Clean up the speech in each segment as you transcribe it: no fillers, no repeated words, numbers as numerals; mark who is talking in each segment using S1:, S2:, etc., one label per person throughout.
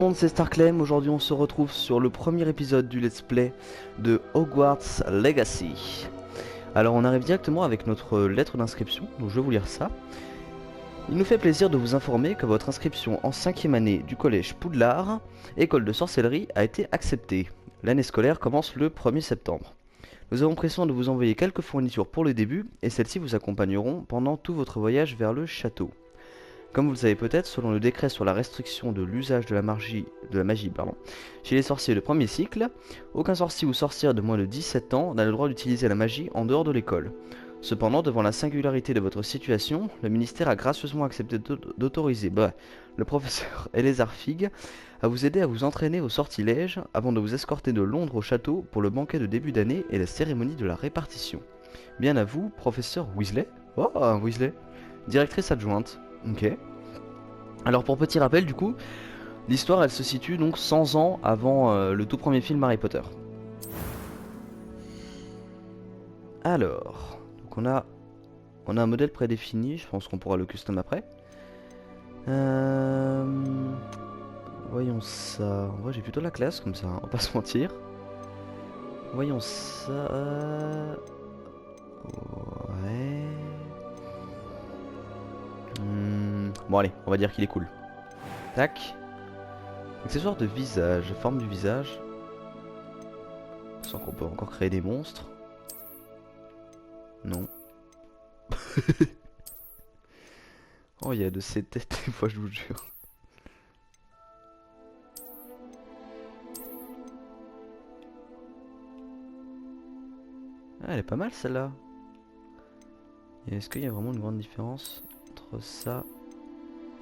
S1: Monde, c'est Starclem. Aujourd'hui on se retrouve sur le premier épisode du let's play de Hogwarts Legacy. Alors on arrive directement avec notre lettre d'inscription, donc je vais vous lire ça. Il nous fait plaisir de vous informer que votre inscription en 5e année du collège Poudlard, école de sorcellerie, a été acceptée. L'année scolaire commence le 1er septembre. Nous avons pris soin de vous envoyer quelques fournitures pour le début, et celles-ci vous accompagneront pendant tout votre voyage vers le château. Comme vous le savez peut-être, selon le décret sur la restriction de l'usage de la magie, chez les sorciers de premier cycle, aucun sorcier ou sorcière de moins de 17 ans n'a le droit d'utiliser la magie en dehors de l'école. Cependant, devant la singularité de votre situation, le ministère a gracieusement accepté d'autoriser le professeur Eleazar Fig à vous aider à vous entraîner au sortilège avant de vous escorter de Londres au château pour le banquet de début d'année et la cérémonie de la répartition. Bien à vous, professeur Weasley. Oh, Weasley. Directrice adjointe. Ok. Alors pour petit rappel du coup, l'histoire elle se situe donc 100 ans avant le tout premier film Harry Potter. Alors, donc on a un modèle prédéfini, je pense qu'on pourra le custom après. Euh, Voyons ça. En vrai j'ai plutôt la classe comme ça, hein, on va pas se mentir. Voyons ça. Ouais. Bon allez, on va dire qu'il est cool. Tac. Accessoire de visage, forme du visage. Sans qu'on peut encore créer des monstres. Non. Oh, il y a de ces têtes des fois, je vous jure. Ah, elle est pas mal celle-là. Est-ce qu'il y a vraiment une grande différence entre ça?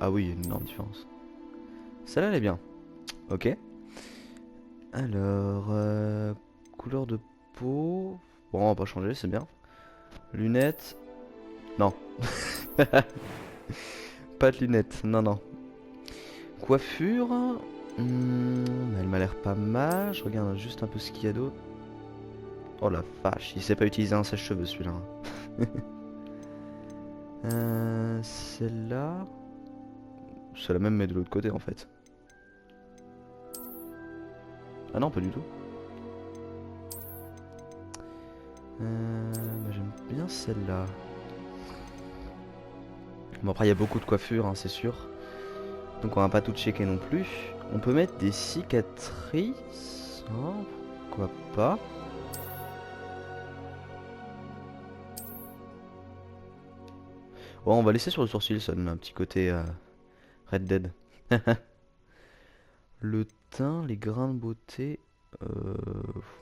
S1: Ah oui, il y a une énorme différence. Celle-là, elle est bien. Ok. Alors, couleur de peau. Bon, on va pas changer, c'est bien. Lunettes. Non. Pas de lunettes, non, non. Coiffure. Elle m'a l'air pas mal. Je regarde juste un peu ce qu'il y a d'autre. Oh la vache, il sait pas utiliser un sèche-cheveux celui-là. Celle-là. C'est la même mais de l'autre côté en fait. Ah non, pas du tout. J'aime bien celle-là. Bon après il y a beaucoup de coiffures, hein, c'est sûr. Donc on va pas tout checker non plus. On peut mettre des cicatrices. Hein, pourquoi pas. Bon, on va laisser sur le sourcil, ça donne un petit côté Red Dead. Le teint, les grains de beauté.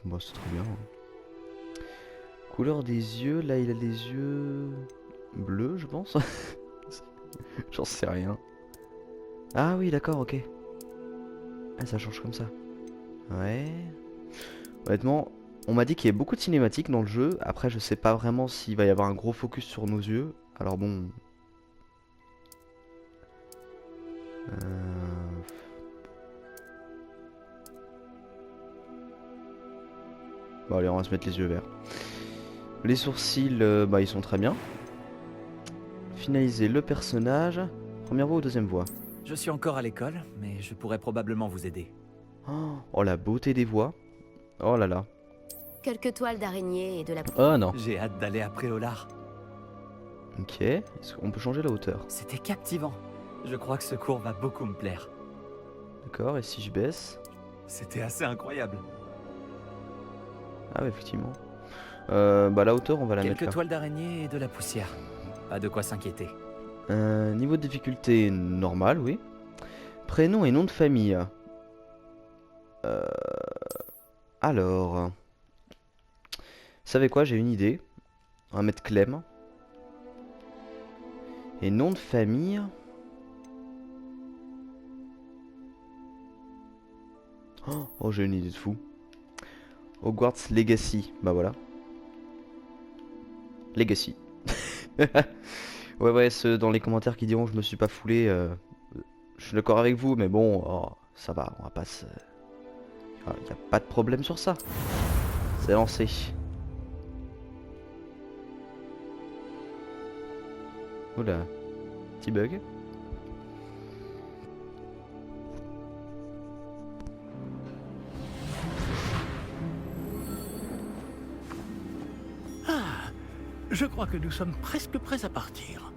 S1: Bah c'est très bien. Couleur des yeux, là il a les yeux bleus, je pense. J'en sais rien. Ah oui, d'accord, ok. Ah, ça change comme ça. Ouais. Honnêtement, on m'a dit qu'il y a beaucoup de cinématiques dans le jeu. Après, je sais pas vraiment s'il va y avoir un gros focus sur nos yeux. Alors bon. Euh... Bon, allez, on va se mettre les yeux verts. Les sourcils, bah, ils sont très bien. Finaliser le personnage. Première voix ou deuxième voix?
S2: Je suis encore à l'école, mais je pourrais probablement vous aider.
S1: Oh, la beauté des voix. Oh là là.
S3: Quelques toiles d'araignée et de la...
S1: Oh non.
S2: J'ai hâte d'aller à Préolard.
S1: Ok. Est-ce qu'on peut changer la hauteur?
S2: C'était captivant. Je crois que ce cours va beaucoup me plaire.
S1: D'accord, et si je baisse?
S2: C'était assez incroyable.
S1: Ah ouais, effectivement. Bah la hauteur, on va la mettre
S2: Quelques
S1: là.
S2: toiles d'araignée et de la poussière. Pas de quoi s'inquiéter.
S1: Niveau de difficulté normal, oui. Prénom et nom de famille. Euh, alors, savez quoi, j'ai une idée. On va mettre Clem. Et nom de famille. Oh, j'ai une idée de fou. Hogwarts Legacy. Bah voilà. Legacy. Ouais, ceux dans les commentaires qui diront je me suis pas foulé. Je suis d'accord avec vous, mais bon, oh, ça va, on va pas se... Y a pas de problème sur ça. C'est lancé. Oula, petit bug.
S4: Je crois que nous sommes presque prêts à partir.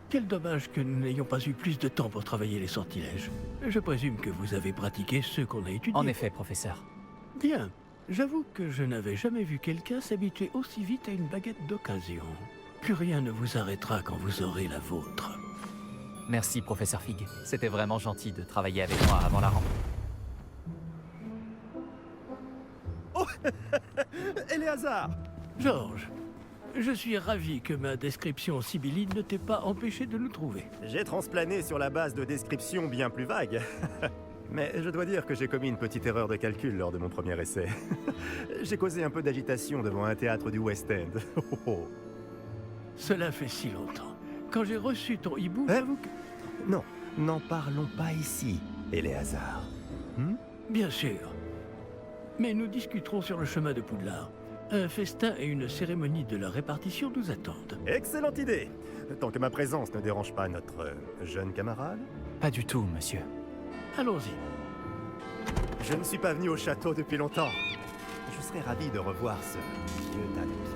S4: Quel dommage que nous n'ayons pas eu plus de temps pour travailler les sortilèges. Je présume que vous avez pratiqué ceux qu'on a étudiés.
S2: En effet, professeur.
S4: Bien. J'avoue que je n'avais jamais vu quelqu'un s'habituer aussi vite à une baguette d'occasion. Plus rien ne vous arrêtera quand vous aurez la vôtre.
S2: Merci, professeur Fig. C'était vraiment gentil de travailler avec moi avant la rentrée.
S5: Éléazar!
S4: Georges, je suis ravi que ma description sibylline ne t'ait pas empêché de nous trouver.
S5: J'ai transplané sur la base de descriptions bien plus vagues. Mais je dois dire que j'ai commis une petite erreur de calcul lors de mon premier essai. J'ai causé un peu d'agitation devant un théâtre du West End.
S4: Cela fait si longtemps. Quand j'ai reçu ton hibou,
S5: Hein?
S4: j'avoue que...
S5: Non, n'en parlons pas ici, Éléazar.
S4: Bien sûr. Mais nous discuterons sur le chemin de Poudlard. Un festin et une cérémonie de la répartition nous attendent.
S5: Excellente idée! Tant que ma présence ne dérange pas notre jeune camarade.
S2: Pas du tout, monsieur.
S4: Allons-y.
S5: Je ne suis pas venu au château depuis longtemps. Je serais ravi de revoir ce vieux tas de pierres.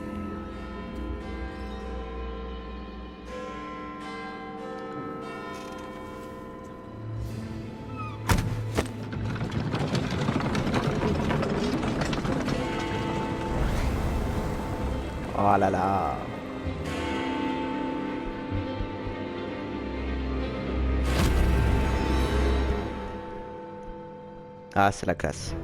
S1: Oh là là. Ah, c'est la classe.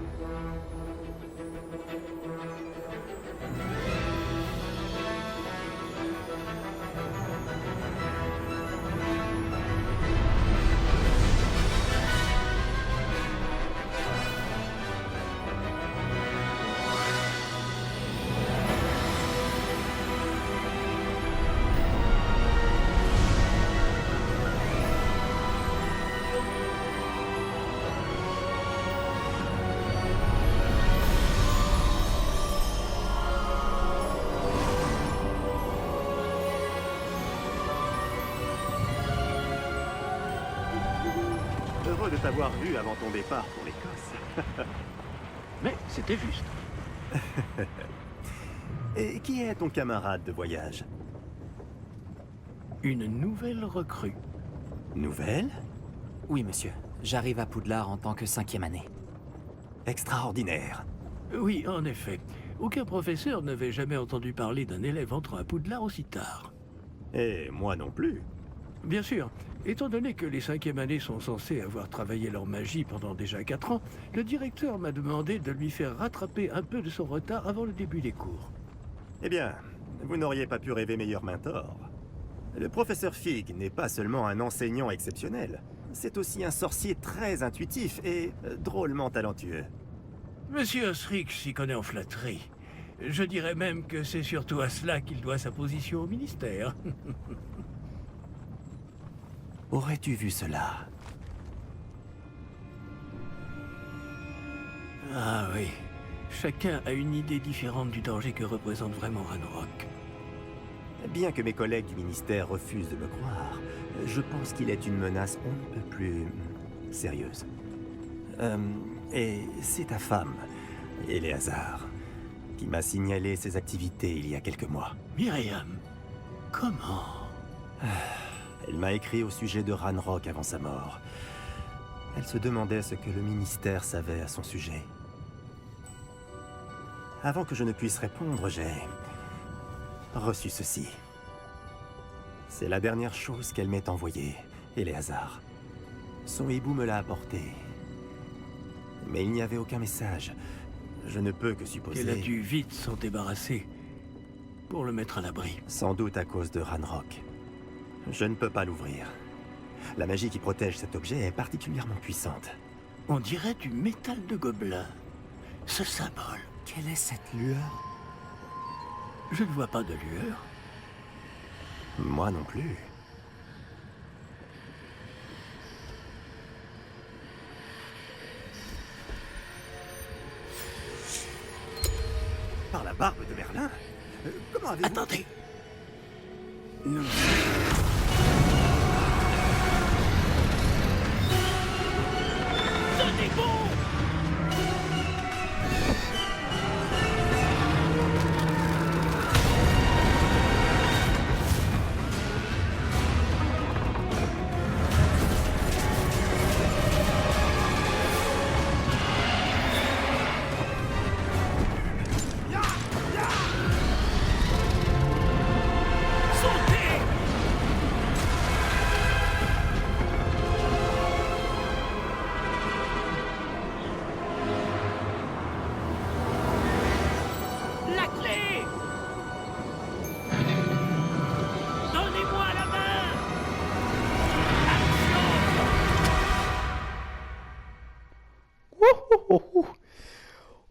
S5: Heureux de t'avoir vu avant ton départ pour l'Écosse.
S4: Mais c'était juste.
S5: Et qui est ton camarade de voyage?
S4: Une nouvelle recrue.
S5: Nouvelle?
S2: Oui, monsieur. J'arrive à Poudlard en tant que 5e année.
S5: Extraordinaire.
S4: Oui, en effet. Aucun professeur n'avait jamais entendu parler d'un élève entrant à Poudlard aussi tard.
S5: Et moi non plus.
S4: Bien sûr, étant donné que les 5e années sont censées avoir travaillé leur magie pendant déjà 4 ans, le directeur m'a demandé de lui faire rattraper un peu de son retard avant le début des cours.
S5: Eh bien, vous n'auriez pas pu rêver meilleur mentor. Le professeur Fig n'est pas seulement un enseignant exceptionnel, c'est aussi un sorcier très intuitif et drôlement talentueux.
S4: Monsieur Osric s'y connaît en flatterie. Je dirais même que c'est surtout à cela qu'il doit sa position au ministère.
S5: Aurais-tu vu cela?
S4: Ah oui, chacun a une idée différente du danger que représente vraiment Ranrock.
S5: Bien que mes collègues du ministère refusent de me croire, je pense qu'il est une menace on ne peut plus sérieuse. Et c'est ta femme, Éléazar, qui m'a signalé ses activités il y a quelques mois.
S4: Myriam, comment?
S5: Elle m'a écrit au sujet de Ranrock avant sa mort. Elle se demandait ce que le ministère savait à son sujet. Avant que je ne puisse répondre, j'ai reçu ceci. C'est la dernière chose qu'elle m'ait envoyée, Éléazar. Son hibou me l'a apporté. Mais il n'y avait aucun message. Je ne peux que supposer...
S4: Qu'elle a dû vite s'en débarrasser pour le mettre à l'abri.
S5: Sans doute à cause de Ranrock. Je ne peux pas l'ouvrir. La magie qui protège cet objet est particulièrement puissante.
S4: On dirait du métal de gobelin. Ce symbole.
S2: Quelle est cette lueur?
S4: Je ne vois pas de lueur.
S5: Moi non plus. Par la barbe de Merlin? Comment avez-vous...
S4: Attendez. Nous... Tenez bon!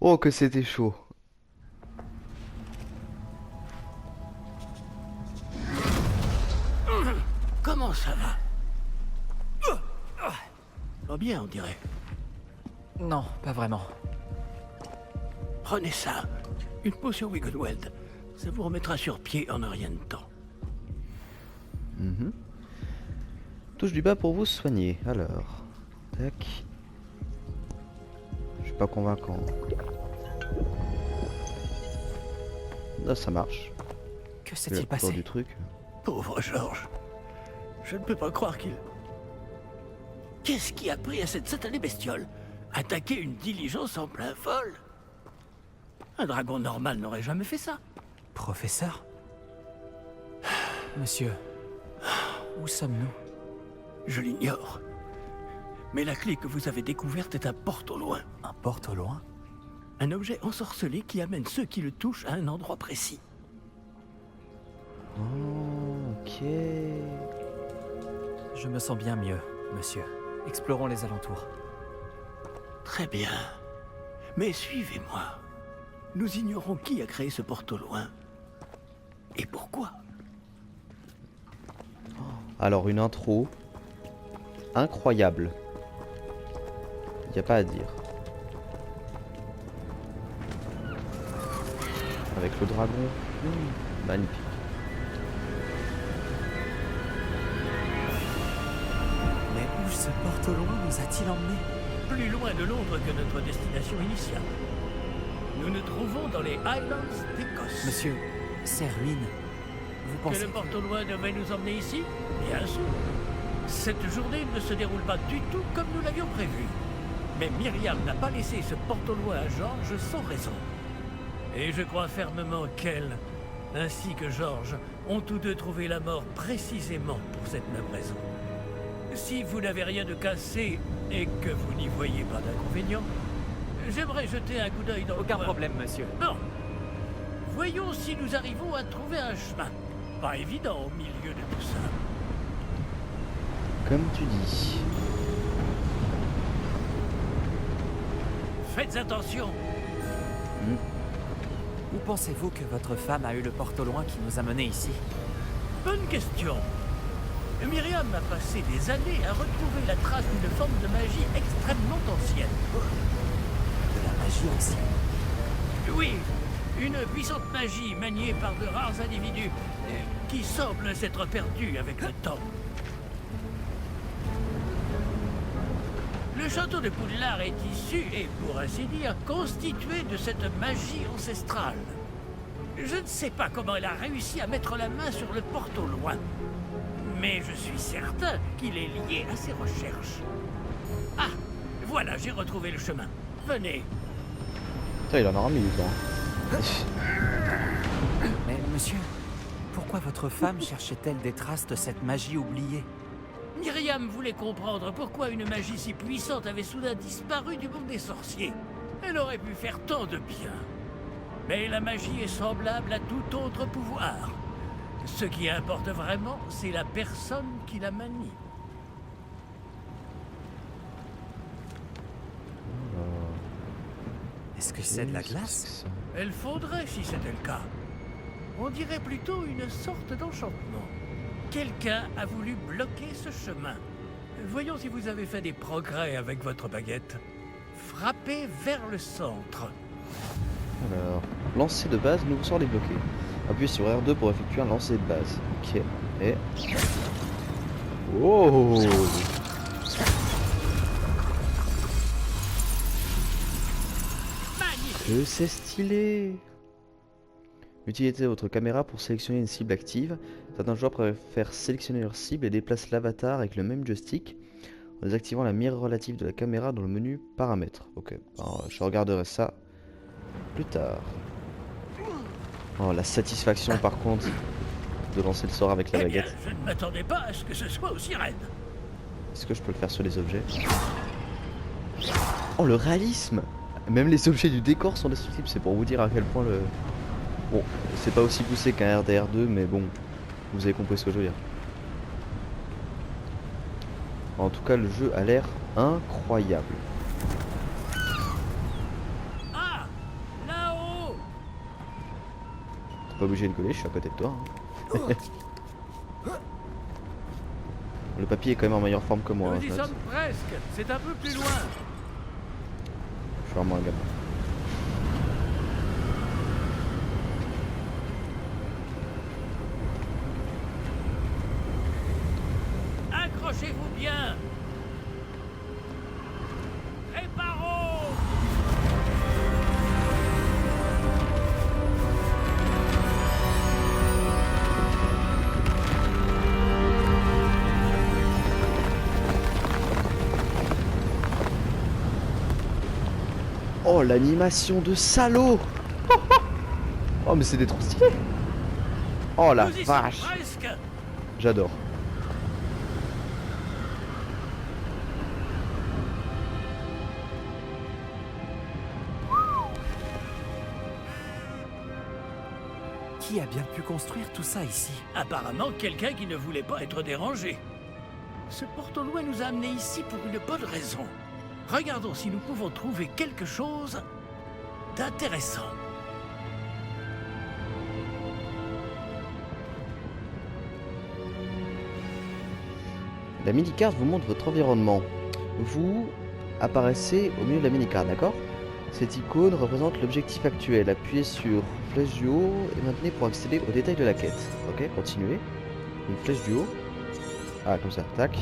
S1: Oh, que c'était chaud.
S4: Comment ça va? Pas bien, on dirait.
S2: Non, pas vraiment.
S4: Prenez ça. Une potion Wiggleweld. Ça vous remettra sur pied en un rien de temps.
S1: Touche du bas pour vous soigner. Alors, tac. Je suis pas convaincant. Là, ça marche.
S2: Que
S1: C'est
S2: s'est-il
S1: la couleur
S2: passé?
S1: du truc.
S4: Pauvre Georges. Je ne peux pas croire qu'il... Qu'est-ce qui a pris à cette satanée bestiole? Attaquer une diligence en plein vol? Un dragon normal n'aurait jamais fait ça.
S2: Professeur? Monsieur, où sommes-nous?
S4: Je l'ignore. Mais la clé que vous avez découverte est un porte au loin.
S2: Un porte au loin?
S4: Un objet ensorcelé qui amène ceux qui le touchent à un endroit précis.
S1: Oh, ok.
S2: Je me sens bien mieux, monsieur. Explorons les alentours.
S4: Très bien. Mais suivez-moi. Nous ignorons qui a créé ce porte au loin. Et pourquoi?
S1: Alors, une intro incroyable. Y a pas à dire. Avec le dragon. Magnifique.
S2: Mais où ce porte au loin nous a-t-il emmenés?
S4: Plus loin de Londres que notre destination initiale. Nous nous trouvons dans les Highlands d'Écosse.
S2: Monsieur, ces ruines, vous
S4: Que
S2: pensez
S4: le porte au loin devait nous emmener ici? Bien sûr. Cette journée ne se déroule pas du tout comme nous l'avions prévu. Mais Myriam n'a pas laissé ce porte au loin à Georges sans raison. Et je crois fermement qu'elle, ainsi que Georges, ont tous deux trouvé la mort précisément pour cette même raison. Si vous n'avez rien de cassé et que vous n'y voyez pas d'inconvénient, j'aimerais jeter un coup d'œil dans
S2: Aucun
S4: le coin.
S2: problème, monsieur.
S4: Bon. Voyons si nous arrivons à trouver un chemin. Pas évident au milieu de tout ça.
S1: Comme tu dis.
S4: Faites attention.
S2: Où pensez-vous que votre femme a eu le porte au loin qui nous a menés ici?
S4: Bonne question. Myriam a passé des années à retrouver la trace d'une forme de magie extrêmement ancienne.
S2: De la magie ancienne.
S4: Oui, une puissante magie maniée par de rares individus qui semble s'être perdue avec le temps. Le château de Poudlard est issu, et pour ainsi dire, constitué de cette magie ancestrale. Je ne sais pas comment elle a réussi à mettre la main sur le porte au loin. Mais je suis certain qu'il est lié à ses recherches. Ah, voilà, j'ai retrouvé le chemin. Venez.
S1: Putain, il en aura mis du temps.
S2: Mais monsieur, pourquoi votre femme cherchait-elle des traces de cette magie oubliée?
S4: Myriam voulait comprendre pourquoi une magie si puissante avait soudain disparu du monde des sorciers. Elle aurait pu faire tant de bien. Mais la magie est semblable à tout autre pouvoir. Ce qui importe vraiment, c'est la personne qui la manie.
S2: Est-ce que c'est de la glace?
S4: Elle faudrait si c'était le cas. On dirait plutôt une sorte d'enchantement. Quelqu'un a voulu bloquer ce chemin. Voyons si vous avez fait des progrès avec votre baguette. Frappez vers le centre.
S1: Alors, lancer de base, nouveau sort débloqué. Appuyez sur R2 pour effectuer un lancer de base. Ok. Et... Oh!
S4: Magnifique!
S1: Que c'est stylé! Utilisez votre caméra pour sélectionner une cible active. Certains joueurs préfèrent sélectionner leur cible et déplacent l'avatar avec le même joystick en désactivant la mire relative de la caméra dans le menu paramètres. Ok, alors, je regarderai ça plus tard. Oh, la satisfaction par contre de lancer le sort avec la
S4: Eh bien,
S1: baguette.
S4: je ne m'attendais pas à ce que ce soit aussi raide.
S1: Est-ce que je peux le faire sur les objets? Oh, le réalisme! Même les objets du décor sont destructibles, c'est pour vous dire à quel point le... Bon, c'est pas aussi poussé qu'un RDR2, mais bon, vous avez compris ce que je veux dire. En tout cas, le jeu a l'air incroyable.
S4: Ah,
S1: pas obligé de coller, je suis à côté de toi. Hein. Le papy est quand même en meilleure forme que moi.
S4: Nous
S1: Hein,
S4: y
S1: je note.
S4: sommes presque. C'est un peu plus loin.
S1: Je suis vraiment un gamin.
S4: Accrochez-vous bien. Réparons.
S1: Oh, l'animation de salaud. Oh, mais c'était trop stylé. Oh la
S4: Nous y sommes
S1: vache.
S4: presque.
S1: J'adore.
S2: Qui a bien pu construire tout ça ici?
S4: Apparemment, quelqu'un qui ne voulait pas être dérangé. Ce porte-au-loin nous a amenés ici pour une bonne raison. Regardons si nous pouvons trouver quelque chose d'intéressant.
S1: La mini-carte vous montre votre environnement. Vous apparaissez au milieu de la mini-carte, d'accord? Cette icône représente l'objectif actuel. Appuyez sur flèche du haut et maintenez pour accéder aux détails de la quête. Ok, continuez. Une flèche du haut. Ah, comme ça, tac.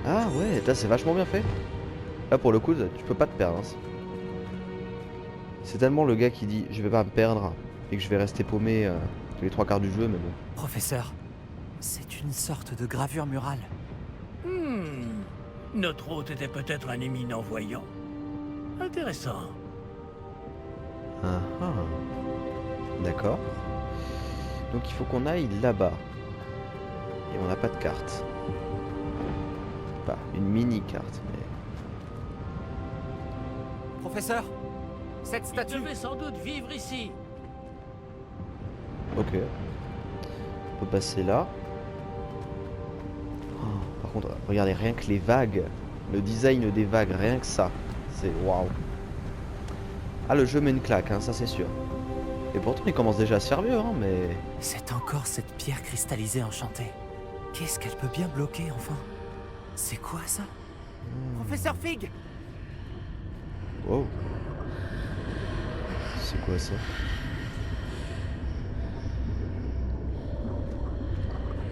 S1: Ah ouais, là c'est vachement bien fait. Là pour le coup, tu peux pas te perdre. Hein. C'est tellement le gars qui dit je vais pas me perdre et que je vais rester paumé tous les 3 quarts du jeu, mais bon.
S2: Professeur, c'est une sorte de gravure murale.
S4: Notre hôte était peut-être un éminent voyant. Intéressant.
S1: Ah ah. D'accord. Donc il faut qu'on aille là-bas. Et on n'a pas de carte. Pas une mini-carte, mais...
S2: Professeur, cette
S4: Il
S2: statue...
S4: devait sans doute vivre ici.
S1: Ok. On peut passer là. Oh, par contre, regardez, rien que les vagues. Le design des vagues, rien que ça. C'est waouh. Ah, le jeu met une claque, hein, ça c'est sûr. Et pourtant, il commence déjà à se faire vieux, hein, mais...
S2: C'est encore cette pierre cristallisée enchantée. Qu'est-ce qu'elle peut bien bloquer, enfin? C'est quoi ça? Professeur Fig!
S1: Wow. C'est quoi ça?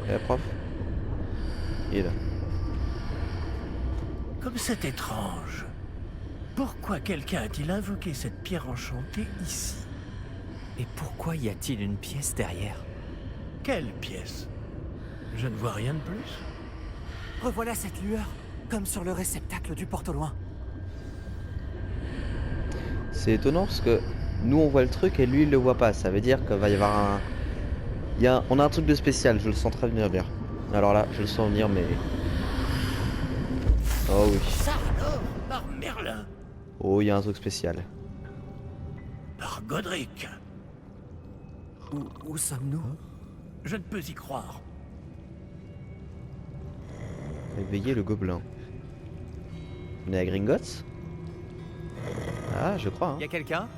S1: Eh, prof? Il est là.
S4: Comme c'est étrange. Pourquoi quelqu'un a-t-il invoqué cette pierre enchantée ici?
S2: Et pourquoi y a-t-il une pièce derrière?
S4: Quelle pièce? Je ne vois rien de plus.
S2: Revoilà cette lueur, comme sur le réceptacle du porte-au-loin.
S1: C'est étonnant parce que nous on voit le truc et lui il le voit pas. Ça veut dire qu'il va y avoir un... On a un truc de spécial, je le sens très bien. Alors là, je le sens venir mais... Oh oui.
S4: Ça alors, par Merlin,
S1: Oh, il y a un truc spécial.
S4: par Godric.
S2: Où sommes-nous?
S4: Je ne peux y croire.
S1: Réveiller le gobelin. On est à Gringotts? Ah, je crois. Hein.
S2: Y a quelqu'un?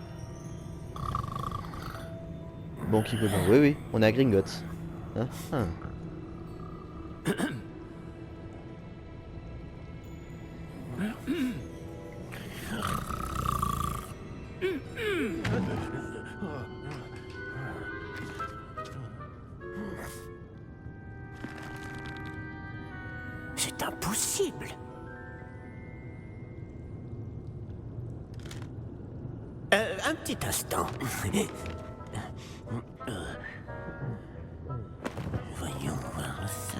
S1: Bon, qui gobelin? Oui, oui, on est à Gringotts. Hein, hein.
S4: C'est impossible.
S6: Un petit instant. Voyons voir ça.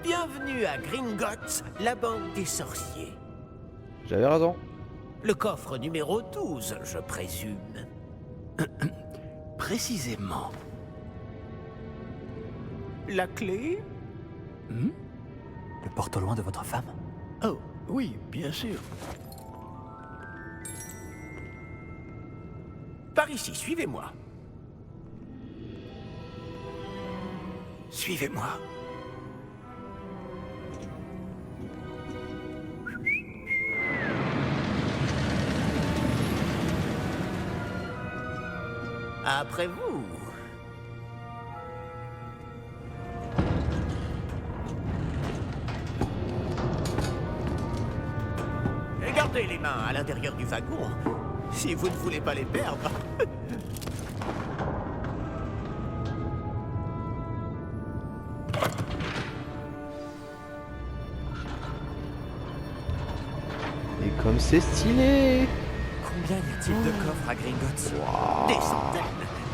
S6: Bienvenue à Gringotts, la banque des sorciers.
S1: J'avais raison.
S6: Le coffre numéro 12, je présume.
S4: Précisément.
S6: La clé?
S2: Le porte-au-loin de votre femme?
S4: Oh, oui, bien sûr.
S6: Par ici, suivez-moi.
S4: Suivez-moi.
S6: Après vous. Et gardez les mains à l'intérieur du wagon, si vous ne voulez pas les perdre.
S1: Et comme c'est stylé!
S2: Combien y a-t-il de coffres à Gringotts?
S6: Des centaines.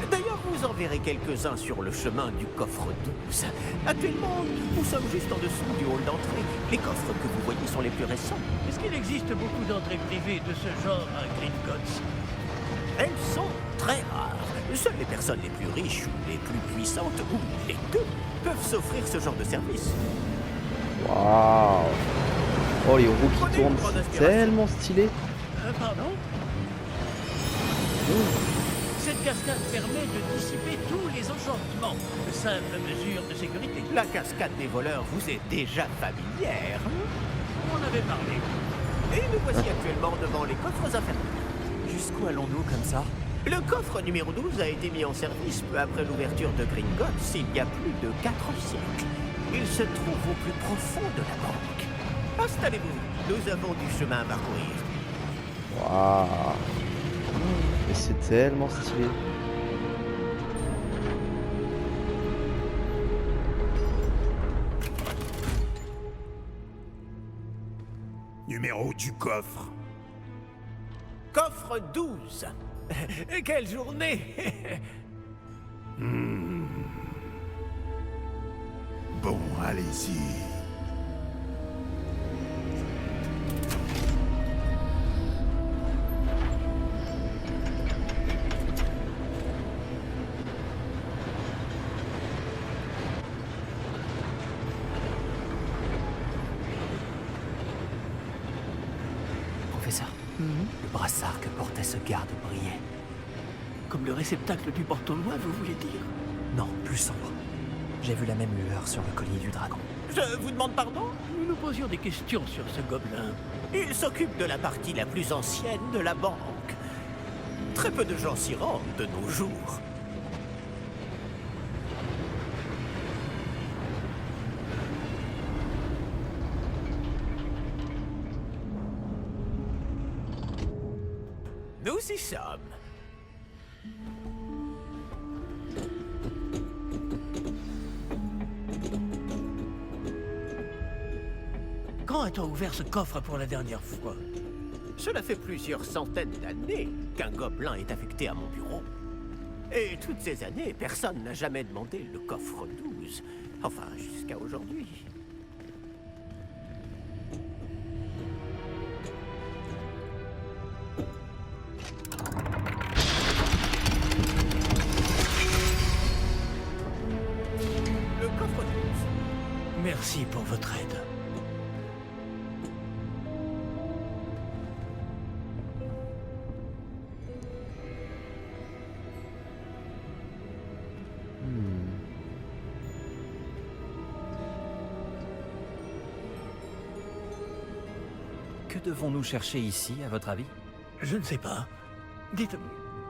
S6: D'ailleurs, vous en verrez quelques-uns sur le chemin du coffre 12. Actuellement, nous sommes juste en dessous du hall d'entrée. Les coffres que vous voyez sont les plus récents.
S4: Est-ce qu'il existe beaucoup d'entrées privées de ce genre à Gringotts?
S6: Elles sont très rares. Seules les personnes les plus riches ou les plus puissantes, ou les deux, peuvent s'offrir ce genre de service.
S1: Waouh! Oh, les roues qui
S6: Prenez
S1: tournent,
S6: une grande
S1: c'est
S6: inspiration.
S1: tellement stylé!
S4: Pardon? Cette cascade permet de dissiper tous les enchantements. Simple mesure de sécurité.
S6: La cascade des voleurs vous est déjà familière.
S4: On avait parlé.
S6: Et nous voici actuellement devant les coffres infernaux.
S2: Jusqu'où allons-nous comme ça?
S6: Le coffre numéro 12 a été mis en service peu après l'ouverture de Gringotts il y a plus de 4 siècles. Il se trouve au plus profond de la banque. Installez-vous, nous avons du chemin à parcourir.
S1: Waouh! Et c'est tellement stylé!
S5: Numéro du coffre.
S6: Coffre 12. Quelle journée!
S5: Bon, allez-y.
S2: Professeur, le brassard que portait ce garde brillait.
S4: Comme le réceptacle du porte-loin, vous voulez dire?
S2: Non, plus sombre. J'ai vu la même lueur sur le collier du dragon.
S6: Je vous demande pardon?
S4: Nous nous posions des questions sur ce gobelin.
S6: Il s'occupe de la partie la plus ancienne de la banque. Très peu de gens s'y rendent de nos jours. Nous y sommes.
S4: Quand a-t-on ouvert ce coffre pour la dernière fois?
S6: Cela fait plusieurs centaines d'années qu'un gobelin est affecté à mon bureau. Et toutes ces années, personne n'a jamais demandé le coffre 12. Enfin, jusqu'à aujourd'hui. Le coffre 12.
S4: Merci pour votre aide.
S2: Que devons-nous chercher ici, à votre avis?
S4: Je ne sais pas. Dites,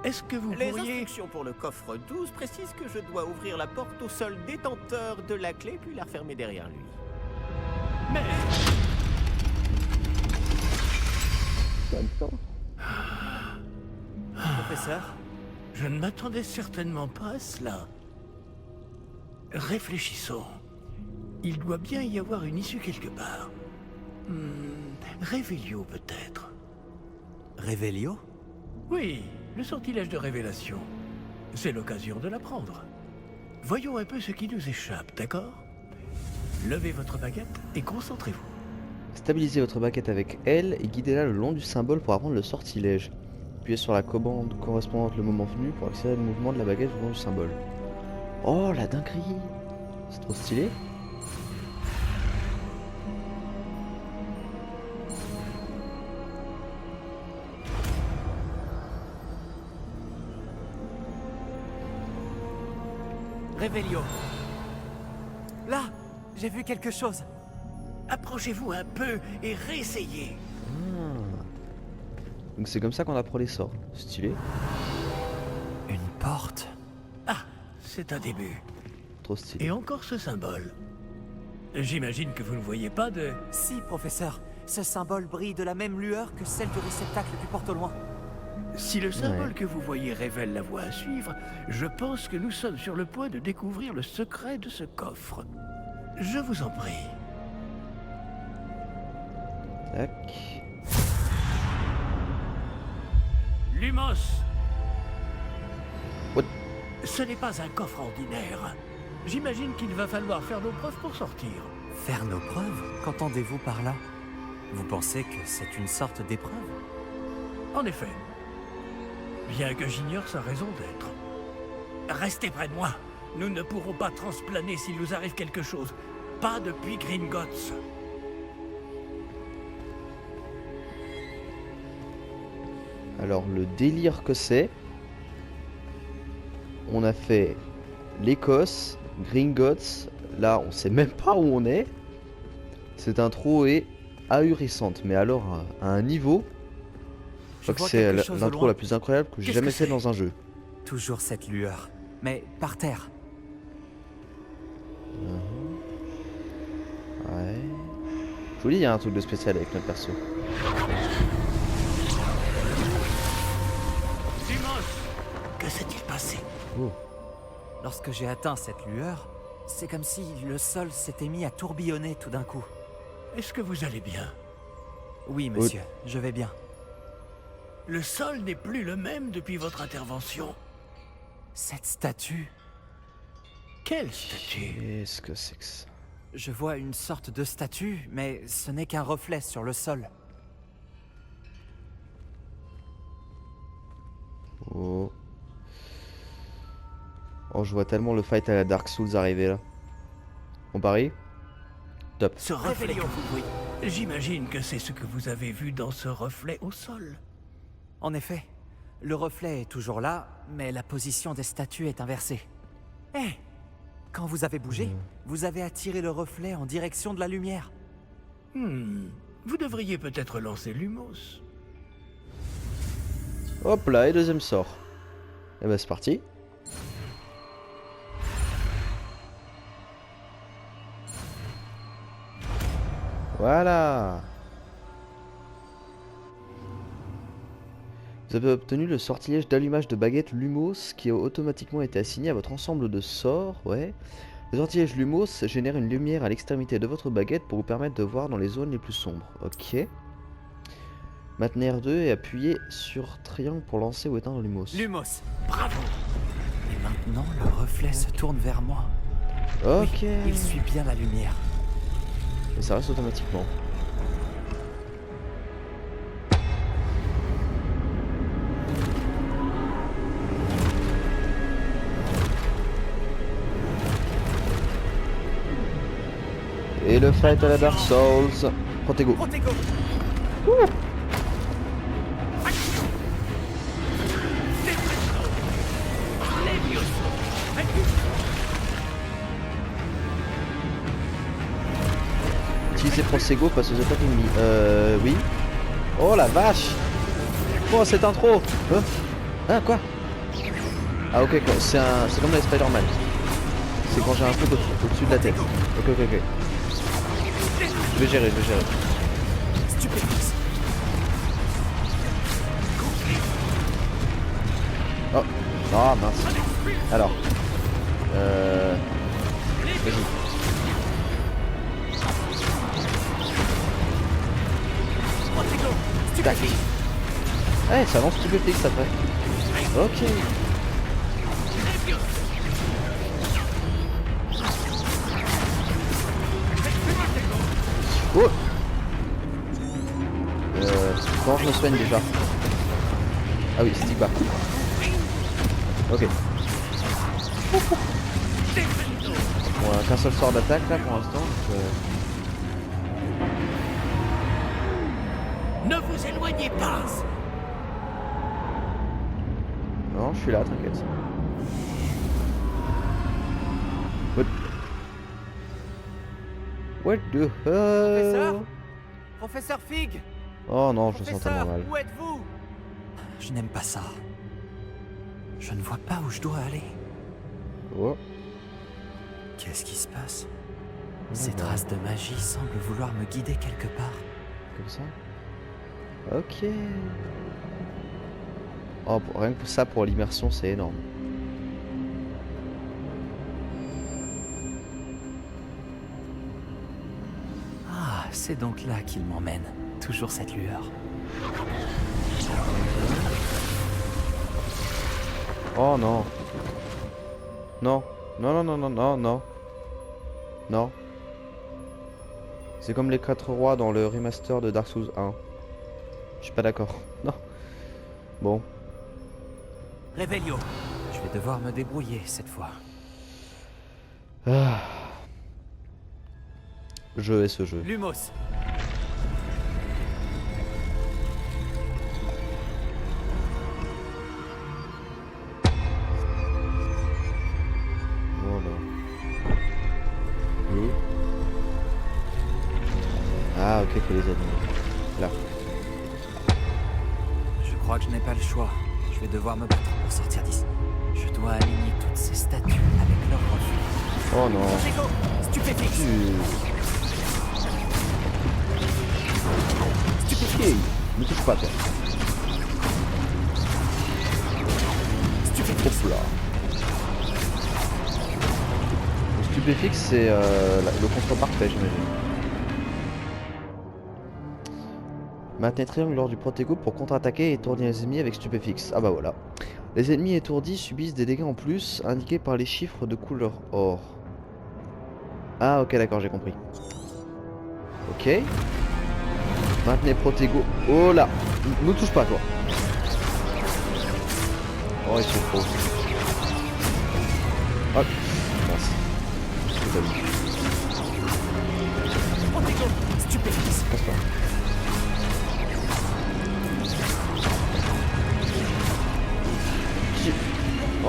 S4: est-ce que vous
S6: Les
S4: pourriez...
S6: instructions pour le coffre 12 précisent que je dois ouvrir la porte au seul détenteur de la clé puis la refermer derrière lui.
S4: Mais...
S2: Professeur?
S4: Je ne m'attendais certainement pas à cela. Réfléchissons. Il doit bien y avoir une issue quelque part. Révélio peut-être.
S2: Révélio?
S4: Oui, le sortilège de révélation. C'est l'occasion de l'apprendre. Voyons un peu ce qui nous échappe, d'accord? Levez votre baguette et concentrez-vous.
S1: Stabilisez votre baguette avec L et guidez-la le long du symbole pour apprendre le sortilège. Appuyez sur la commande correspondante le moment venu pour accélérer le mouvement de la baguette le long du symbole. Oh la dinguerie! C'est trop stylé!
S2: Révélio. Là, j'ai vu quelque chose.
S4: Approchez-vous un peu et réessayez.
S1: Donc c'est comme ça qu'on apprend les sorts. Stylé.
S2: Une porte.
S4: Ah, c'est un début.
S1: Trop stylé.
S4: Et encore ce symbole. J'imagine que vous ne voyez pas de...
S2: Si, professeur, ce symbole brille de la même lueur que celle du réceptacle du porte au loin.
S4: Si le symbole
S1: Ouais.
S4: que vous voyez révèle la voie à suivre, je pense que nous sommes sur le point de découvrir le secret de ce coffre. Je vous en prie.
S1: Tac.
S4: Lumos!
S1: What?
S4: Ce n'est pas un coffre ordinaire. J'imagine qu'il va falloir faire nos preuves pour sortir.
S2: Faire nos preuves? Qu'entendez-vous par là? Vous pensez que c'est une sorte d'épreuve?
S4: En effet. Bien que j'ignore sa raison d'être. Restez près de moi. Nous ne pourrons pas transplaner s'il nous arrive quelque chose. Pas depuis Gringotts.
S1: Alors le délire que c'est, on a fait l'Écosse, Gringotts, là on sait même pas où on est. Cette intro est ahurissante, mais alors à un niveau, je crois que
S2: vois
S1: c'est
S2: quelque chose au
S1: l'intro
S2: loin.
S1: la plus incroyable que j'ai
S4: Qu'est-ce
S1: jamais
S4: que
S1: fait
S4: c'est
S1: dans un jeu.
S2: Toujours cette lueur, mais par terre.
S1: Ouais. Je vous dis, il y a un truc de spécial avec notre perso.
S4: Lumos! Que s'est-il passé?
S1: Oh.
S2: Lorsque j'ai atteint cette lueur, c'est comme si le sol s'était mis à tourbillonner tout d'un coup.
S4: Est-ce que vous allez bien?
S2: Oui, monsieur, je vais bien.
S4: Le sol n'est plus le même depuis votre intervention.
S2: Cette statue,
S4: Quelle statue?
S1: Qu'est-ce que c'est que ça?
S2: je vois une sorte de statue, mais ce n'est qu'un reflet sur le sol.
S1: Oh. Oh, je vois tellement le fight à la Dark Souls arriver là. On parie? Top.
S4: Ce reflet que vous voyez. J'imagine que c'est ce que vous avez vu dans ce reflet au sol.
S2: En effet, le reflet est toujours là, mais la position des statues est inversée. Eh! Quand vous avez bougé, vous avez attiré le reflet en direction de la lumière.
S4: Vous devriez peut-être lancer Lumos.
S1: Hop là, et deuxième sort. Et bah c'est parti. Voilà. Vous avez obtenu le sortilège d'allumage de baguette Lumos qui a automatiquement été assigné à votre ensemble de sorts. Ouais. Le sortilège Lumos génère une lumière à l'extrémité de votre baguette pour vous permettre de voir dans les zones les plus sombres. Ok. Maintenez R2 et appuyez sur triangle pour lancer ou éteindre Lumos.
S2: Lumos!
S4: Bravo!
S2: Et maintenant, le reflet se tourne vers moi.
S1: Ok.
S2: Oui, il suit bien la lumière.
S1: Et ça reste automatiquement. Et le fight à la Dark Souls. Protego.
S2: Protego!
S1: Utilisez Protego face aux attaques ennemies. Oui. Oh la vache. Oh cette intro. Hein? Ah quoi? Ah ok quoi. C'est comme les Spider-Man. C'est quand j'ai un truc au-dessus de la tête. Ok ok ok. Je vais gérer.
S2: Stupéfixe!
S1: Oh. Ah mince. Alors. Vas-y.
S2: Protego!
S1: Tac.
S2: Stupéfixe!
S1: Ouais, ça lance stupéfixe après. Ok. Oh. Comment je me soigne déjà? Ah oui, stick bar. Ok. Bon, qu'un seul sort d'attaque là pour l'instant.
S4: Ne vous éloignez pas!
S1: Non, je suis là, t'inquiète. What the
S2: Professeur?
S1: hell?
S2: Professeur Fig!
S1: Oh non, je me sens
S2: Professeur,
S1: tellement mal.
S2: où êtes-vous? Je n'aime pas ça. Je ne vois pas où je dois aller.
S1: Oh.
S2: Qu'est-ce qui se passe? Ces traces de magie semblent vouloir me guider quelque part.
S1: Comme ça. Ok. Oh, rien que ça pour l'immersion, c'est énorme.
S2: Ah, c'est donc là qu'il m'emmène. Toujours cette lueur.
S1: Oh non. Non. Non, non, non, non, non, non. Non. C'est comme les 4 rois dans le remaster de Dark Souls 1. Je suis pas d'accord. Non. Bon.
S2: Revelio. Je vais devoir me débrouiller cette fois.
S1: Ah. Je hais ce jeu.
S2: Lumos.
S1: Voilà. Oui. Ah ok, que les ennemis. Là.
S2: Je crois que je n'ai pas le choix. Je vais devoir me battre pour sortir d'ici. Je dois aligner toutes ces statues avec leur reflet.
S1: Oh non.
S2: Protego, stupéfixe.
S1: Hey, ne touche pas toi.
S2: Stupéfixe.
S1: Hop là. Le stupéfixe c'est le contre parfait j'imagine. Maintenez triangle lors du protego pour contre-attaquer et étourdir les ennemis avec stupéfixe. Ah bah voilà. Les ennemis étourdis subissent des dégâts en plus indiqués par les chiffres de couleur or. Ah ok d'accord j'ai compris. Ok. Maintenez protego. Oh là. Ne touche pas toi. Oh il se trop. Hop. Mince. C'est pas lui.
S2: Protego, stupéfixe.
S1: Passe pas.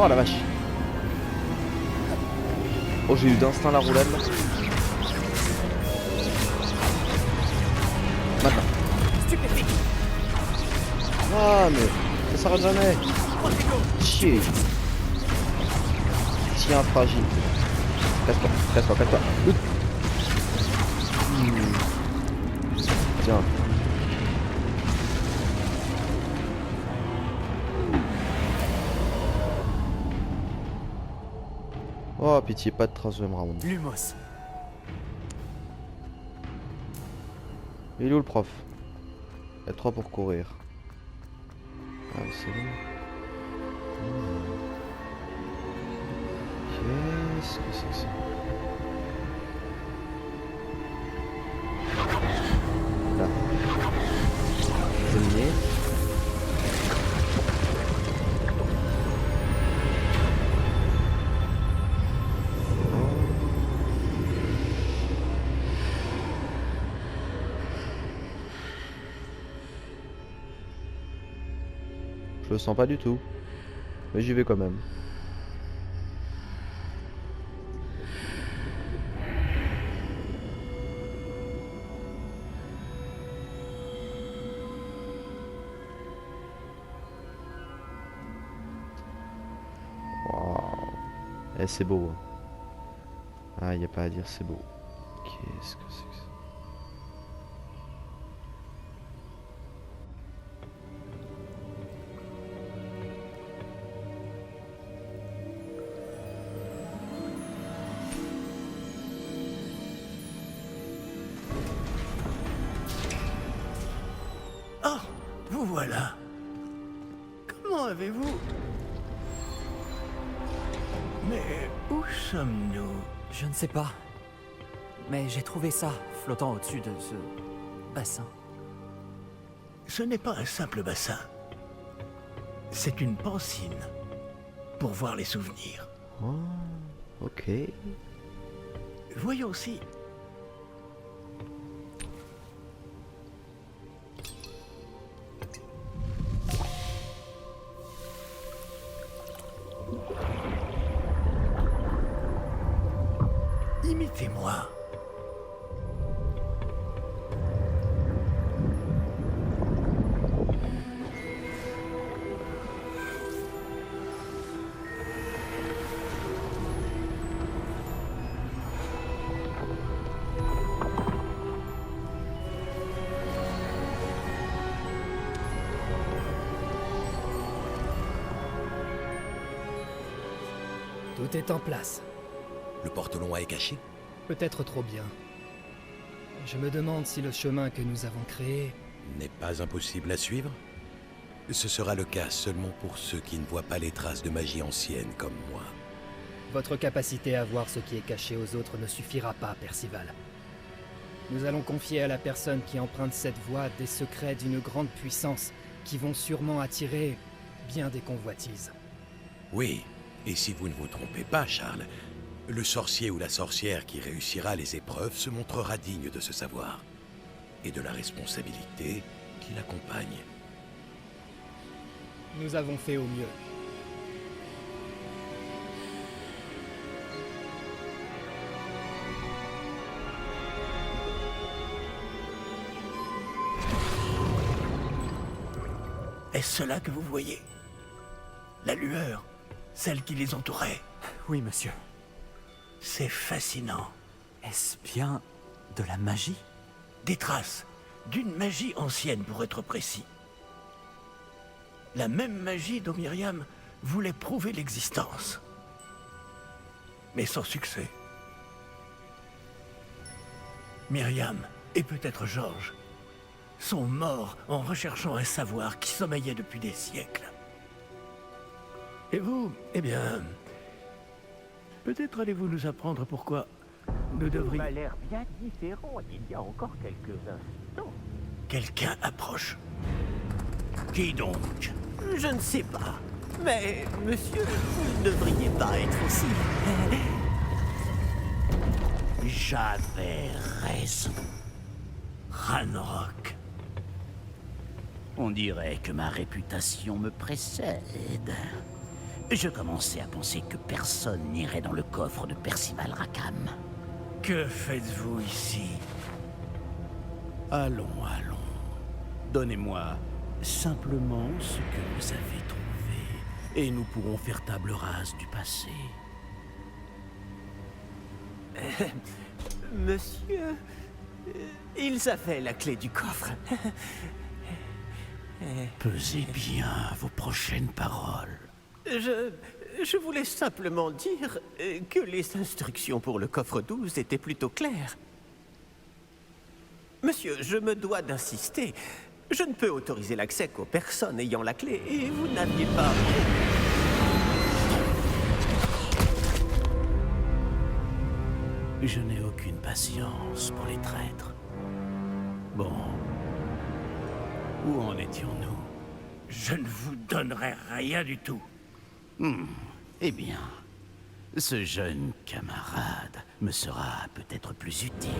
S1: Oh la vache. Oh j'ai eu d'instinct la roulade là. Maintenant.
S2: Stupéfixe.
S1: Ah mais ça s'arrête jamais.
S2: Protego.
S1: Chier. Chien fragile. Casse-toi, casse-toi, casse-toi. Tiens. Oh pitié, pas de trace de round.
S2: Lumos.
S1: Il est où le prof? Il y a 3 pour courir. Ah c'est bon. Qu'est-ce que c'est que ça? Là. Examiner. Je le sens pas du tout. Mais j'y vais quand même. Waouh. Eh c'est beau. Ah y a pas à dire c'est beau. Qu'est-ce que c'est que ça?
S4: Oh, vous voilà. Comment avez-vous... Mais où sommes-nous?
S2: Je ne sais pas. Mais j'ai trouvé ça, flottant au-dessus de ce bassin.
S4: Ce n'est pas un simple bassin. C'est une pancine. Pour voir les souvenirs.
S1: Oh, ok.
S4: Voyons si... Imitez-moi.
S7: Tout est en place.
S8: Le porte-loin est caché?
S7: Peut-être trop bien. Je me demande si le chemin que nous avons créé...
S8: N'est pas impossible à suivre? Ce sera le cas seulement pour ceux qui ne voient pas les traces de magie ancienne comme moi.
S7: Votre capacité à voir ce qui est caché aux autres ne suffira pas, Percival. Nous allons confier à la personne qui emprunte cette voie des secrets d'une grande puissance qui vont sûrement attirer bien des convoitises.
S8: Oui, et si vous ne vous trompez pas, Charles, le sorcier ou la sorcière qui réussira les épreuves se montrera digne de ce savoir et de la responsabilité qui l'accompagne.
S7: Nous avons fait au mieux.
S4: Est-ce cela que vous voyez? La lueur, celle qui les entourait.
S2: Oui, monsieur.
S4: C'est fascinant.
S2: Est-ce bien de la magie?
S4: Des traces d'une magie ancienne, pour être précis. La même magie dont Myriam voulait prouver l'existence. Mais sans succès. Myriam, et peut-être Georges, sont morts en recherchant un savoir qui sommeillait depuis des siècles. Et vous, eh bien... Peut-être allez-vous nous apprendre pourquoi nous devrions...
S6: m'a l'air bien différent il y a encore quelques instants.
S4: Quelqu'un approche. Qui donc?
S6: Je ne sais pas. Mais, monsieur, vous ne devriez pas être ici.
S4: J'avais raison. Ranrock.
S9: On dirait que ma réputation me précède. Je commençais à penser que personne n'irait dans le coffre de Percival Rackham.
S4: Que faites-vous ici?
S9: Allons. Donnez-moi simplement ce que vous avez trouvé, et nous pourrons faire table rase du passé.
S6: Monsieur, ils avaient la clé du coffre.
S9: Pesez bien vos prochaines paroles.
S6: Je voulais simplement dire que les instructions pour le coffre 12 étaient plutôt claires. Monsieur, je me dois d'insister. Je ne peux autoriser l'accès qu'aux personnes ayant la clé, et vous n'aviez pas...
S9: Je n'ai aucune patience pour les traîtres. Bon. Où en étions-nous?
S4: Je ne vous donnerai rien du tout.
S9: Eh bien, ce jeune camarade me sera peut-être plus utile.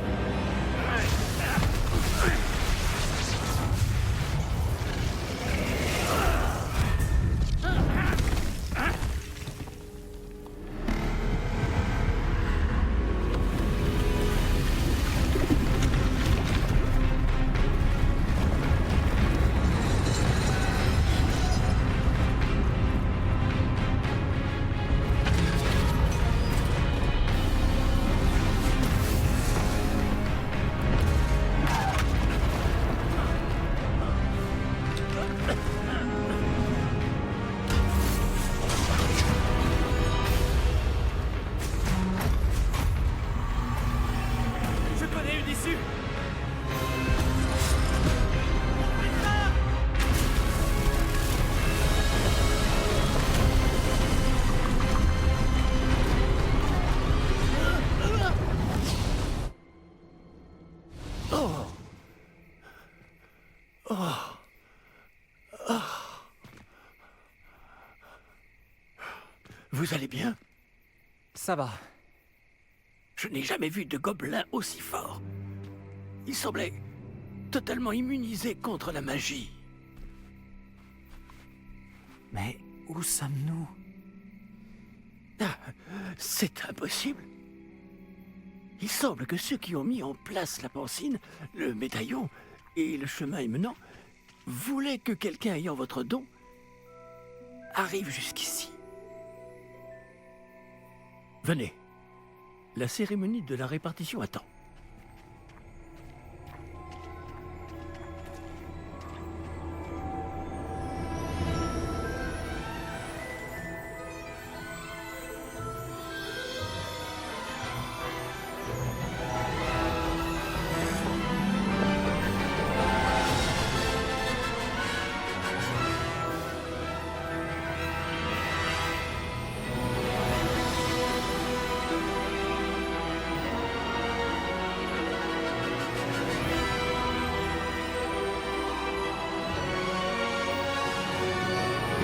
S4: Vous allez bien?
S2: Ça va.
S4: Je n'ai jamais vu de gobelin aussi fort. Il semblait totalement immunisé contre la magie.
S2: Mais où sommes-nous?
S4: Ah, c'est impossible. Il semble que ceux qui ont mis en place la pancine, le médaillon et le chemin émenant voulaient que quelqu'un ayant votre don arrive jusqu'ici. Venez. La cérémonie de la répartition attend.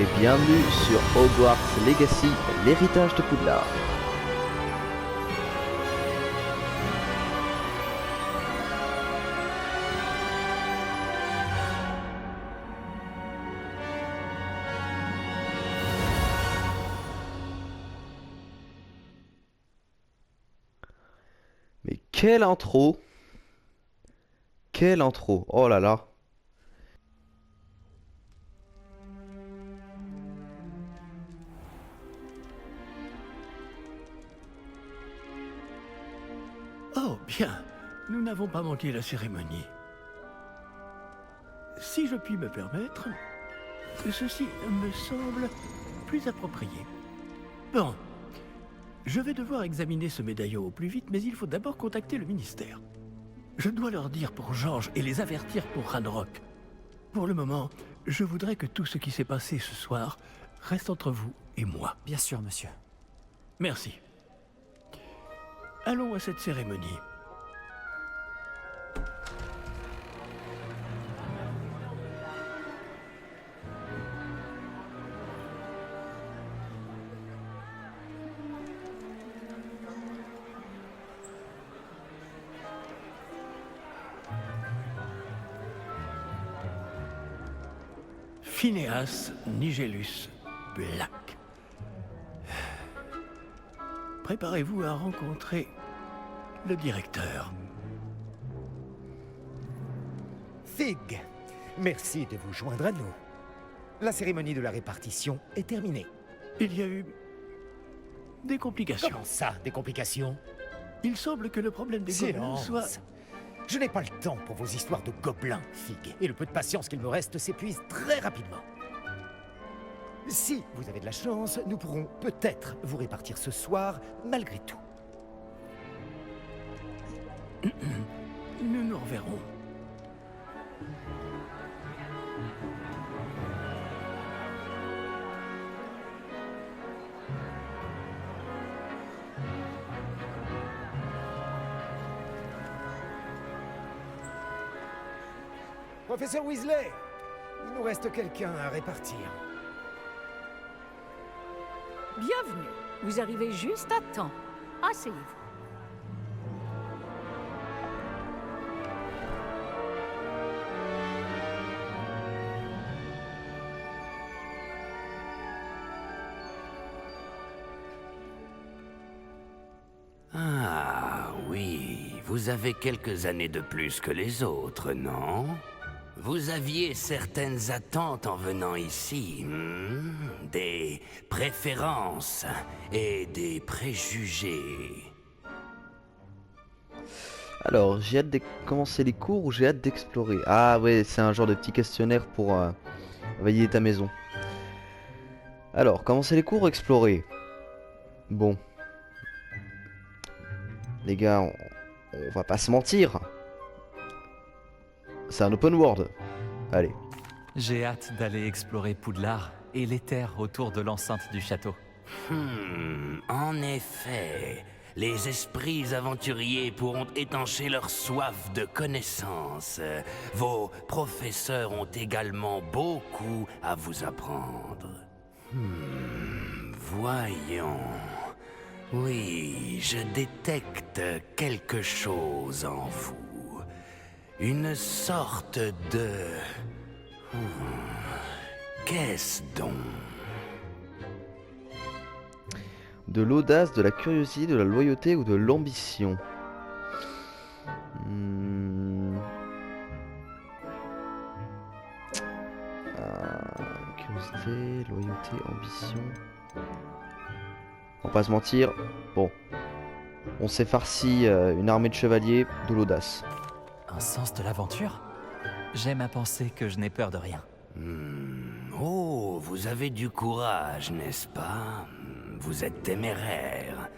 S1: et bienvenue sur Hogwarts Legacy, l'héritage de Poudlard. Mais quelle intro! Quelle intro! Oh là là!
S4: Oh, bien. Nous n'avons pas manqué la cérémonie. Si je puis me permettre, ceci me semble plus approprié. Bon. Je vais devoir examiner ce médaillon au plus vite, mais il faut d'abord contacter le ministère. Je dois leur dire pour George et les avertir pour Ranrock. Pour le moment, je voudrais que tout ce qui s'est passé ce soir reste entre vous et moi.
S2: Bien sûr, monsieur.
S4: Merci. Allons à cette cérémonie. Phineas Nigellus Black. Préparez-vous à rencontrer le directeur.
S10: Fig, merci de vous joindre à nous. La cérémonie de la répartition est terminée.
S4: Il y a eu des complications.
S10: Comment ça, des complications?
S4: Il semble que le problème des gobelins
S10: Silence.
S4: soit...
S10: Je n'ai pas le temps pour vos histoires de gobelins, Fig. Et le peu de patience qu'il me reste s'épuise très rapidement. Si vous avez de la chance, nous pourrons peut-être vous répartir ce soir, malgré tout.
S4: Nous nous reverrons.
S10: Professeur Weasley, il nous reste quelqu'un à répartir.
S11: Bienvenue. Vous arrivez juste à temps. Asseyez-vous.
S9: Ah oui, vous avez quelques années de plus que les autres, non? Vous aviez certaines attentes en venant ici, des préférences et des préjugés.
S1: Alors, j'ai hâte de commencer les cours ou j'ai hâte d'explorer? Ah ouais, c'est un genre de petit questionnaire pour valider ta maison. Alors, commencer les cours ou explorer? Bon. Les gars, on va pas se mentir. C'est un open world. Allez.
S2: J'ai hâte d'aller explorer Poudlard et les terres autour de l'enceinte du château.
S9: En effet, les esprits aventuriers pourront étancher leur soif de connaissances. Vos professeurs ont également beaucoup à vous apprendre. Voyons. Oui, je détecte quelque chose en vous. Une sorte de... Qu'est-ce donc?
S1: De l'audace, de la curiosité, de la loyauté ou de l'ambition? Curiosité, loyauté, ambition... On va pas se mentir, bon, on s'est farci une armée de chevaliers, de l'audace.
S2: Un sens de l'aventure? J'aime à penser que je n'ai peur de rien.
S9: Oh, vous avez du courage, n'est-ce pas? Vous êtes téméraire.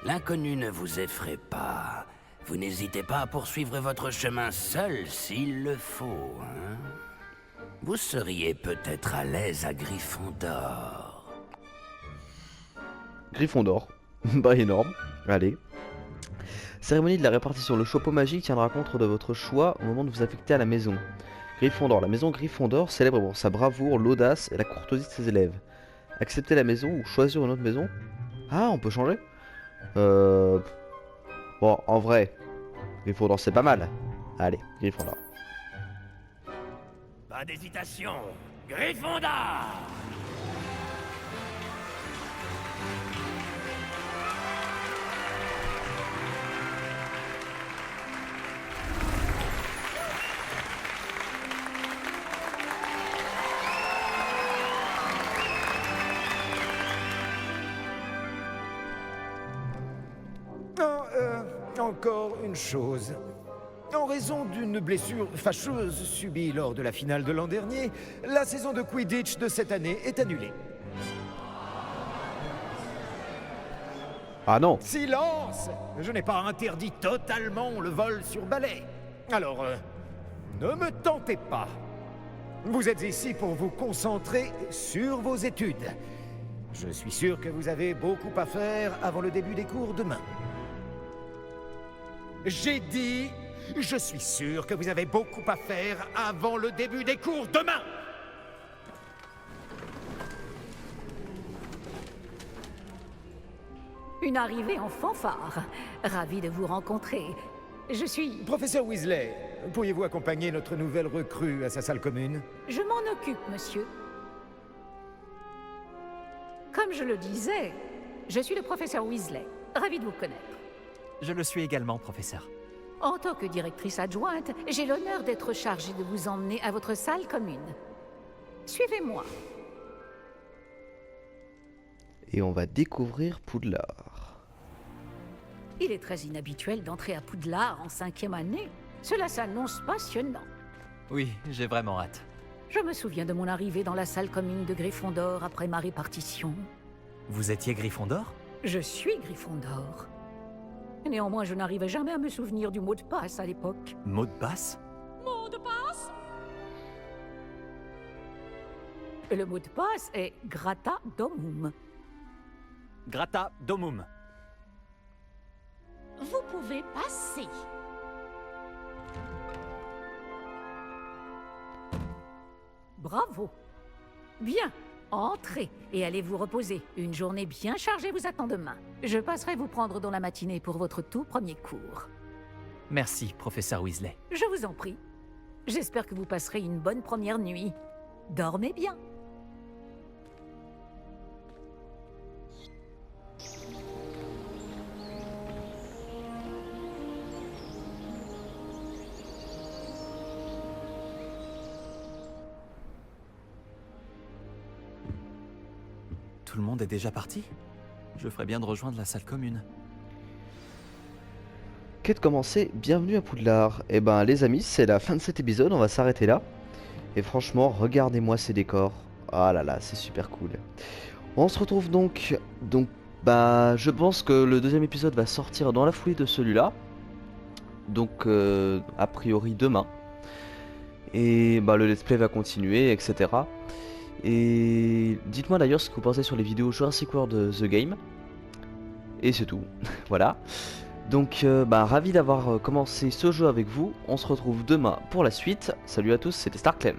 S9: L'inconnu ne vous effraie pas. Vous n'hésitez pas à poursuivre votre chemin seul s'il le faut, hein? Vous seriez peut-être à l'aise à Gryffondor.
S1: Gryffondor, bah énorme, allez. Cérémonie de la répartition. Le chapeau magique tiendra compte de votre choix au moment de vous affecter à la maison. Gryffondor. La maison Gryffondor, célèbre pour sa bravoure, l'audace et la courtoisie de ses élèves. Accepter la maison ou choisir une autre maison? Ah, on peut changer? Bon, en vrai, Gryffondor c'est pas mal. Allez, Gryffondor.
S9: Pas d'hésitation. Gryffondor!
S10: Encore une chose. En raison d'une blessure fâcheuse subie lors de la finale de l'an dernier, la saison de Quidditch de cette année est annulée.
S1: Ah non!
S10: Silence! Je n'ai pas interdit totalement le vol sur balai. Alors, ne me tentez pas. Vous êtes ici pour vous concentrer sur vos études. Je suis sûr que vous avez beaucoup à faire avant le début des cours demain. J'ai dit, je suis sûr que vous avez beaucoup à faire avant le début des cours demain.
S11: Une arrivée en fanfare. Ravi de vous rencontrer. Je suis...
S10: Professeur Weasley, pourriez-vous accompagner notre nouvelle recrue à sa salle commune?
S11: Je m'en occupe, monsieur. Comme je le disais, je suis le professeur Weasley. Ravi de vous connaître.
S2: Je le suis également, professeur.
S11: En tant que directrice adjointe, j'ai l'honneur d'être chargée de vous emmener à votre salle commune. Suivez-moi.
S1: Et on va découvrir Poudlard.
S11: Il est très inhabituel d'entrer à Poudlard en 5e année. Cela s'annonce passionnant.
S2: Oui, j'ai vraiment hâte.
S11: Je me souviens de mon arrivée dans la salle commune de Gryffondor après ma répartition.
S2: Vous étiez Gryffondor?
S11: Je suis Gryffondor. Néanmoins, je n'arrivais jamais à me souvenir du mot de passe à l'époque.
S2: Mot de passe?
S11: Mot de passe? Le mot de passe est Grata Domum.
S2: Grata Domum.
S11: Vous pouvez passer. Bravo. Bien. Entrez et allez vous reposer. Une journée bien chargée vous attend demain. Je passerai vous prendre dans la matinée pour votre tout premier cours.
S2: Merci, professeur Weasley.
S11: Je vous en prie. J'espère que vous passerez une bonne première nuit. Dormez bien.
S2: Tout le monde est déjà parti? Je ferais bien de rejoindre la salle commune.
S1: Quête commencée, bienvenue à Poudlard. Et ben les amis, c'est la fin de cet épisode, on va s'arrêter là. Et franchement, regardez-moi ces décors. Ah là là, c'est super cool. On se retrouve donc bah je pense que le deuxième épisode va sortir dans la foulée de celui-là. Donc a priori demain. Et bah le let's play va continuer, etc. Et dites-moi d'ailleurs ce que vous pensez sur les vidéos Jurassic World The Game. Et c'est tout, voilà. Donc bah ravi d'avoir commencé ce jeu avec vous. On se retrouve demain pour la suite. Salut à tous, c'était StarClem.